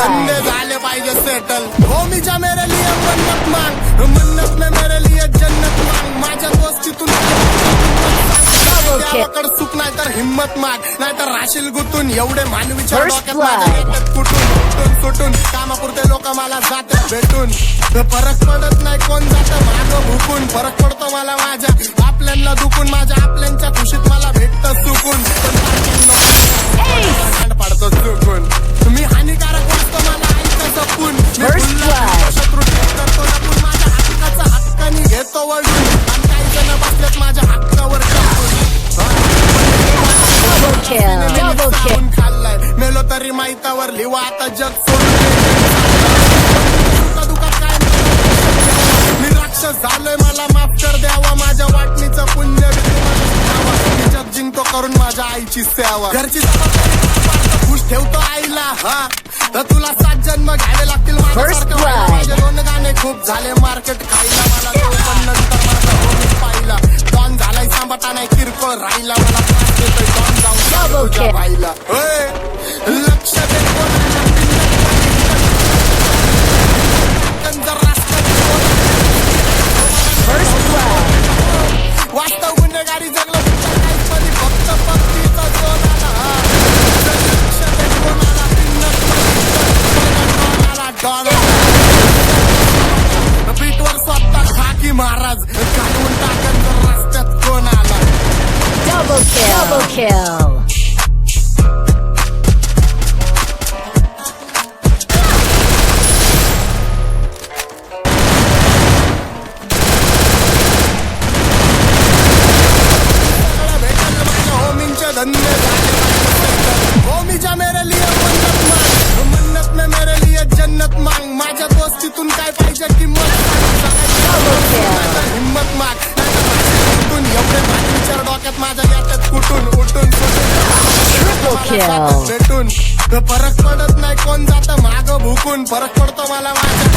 धंदे झाले पाहिजे सेटल. हो मीच्या मेरे लिए मन्नत मांग, मन्नत में मेरे लिए जन्नत मांग. माझ्या दोस्तीतून देवाकडे सुख नाही तर हिम्मत माग, नाहीतर राशील गुतून. एवढे मानवीच्या डोक्यात माझ्या येतात कुठून सुटून. कामापुरते लोक मला जातात भेटून. फरक पडत नाही कोण जातं मागं भुकून. फरक पडतो मला माझ्या आपल्यांना दुखून. माझ्या आपल्यांच्या खुशीत मला भेटतं सुकून. पाडतो चुकून. तुम्ही हानिकारक वाटतो मला आईचं जपून. शत्रू करतो जपून. माझ्या हक्काचा हक्कानी घेतो वळून. आणि काही जण बसलेत माझ्या हक्कावर खाल्लाय. मेलो तरी माहितावर लिवा आता जग सोडून. दुखात काय मी राक्षस झालोय मला माफ कर द्यावा. माझ्या वाटणीचं पुण्य मी जग जिंकतो करून माझ्या आईची सेवा. घरची खुश ठेवतो आईला. हा तर तुला 7 जन्म घ्यावे लागतील माझ्यासारखं. माझे 2 गाणे खूप झाले मार्केट खायला. मला तो पण नंतर माझा होऊन पाहिला. डॉन झालाय सांभाटा नाही किरकोळ राहिला. मला त्रास देतोय डॉन जाऊन तुझ्या बाईला. लक्ष दे वास्तव गुन्हेगारी जगलो फक्त पत्तीचा जोन आला. लक्ष दे कोणाला बीटवर स्वतः खाकी महाराज घालून टाकन जर रस्त्यात कोण आला. Double kill. धंदे हो मीच्या मेरे लिए मन्नत मांग, मन्नत में मेरे लिए जन्नत मांग. माझ्या दोस्तीतून काय पाहिजे किंमत हिम्मत माग. एवढे विचार डोक्यात माझ्या याच्यात कुठून उठून भेटून. फरक पडत नाही कोण जातं मागं भुकून. फरक पडतो मला माझ्या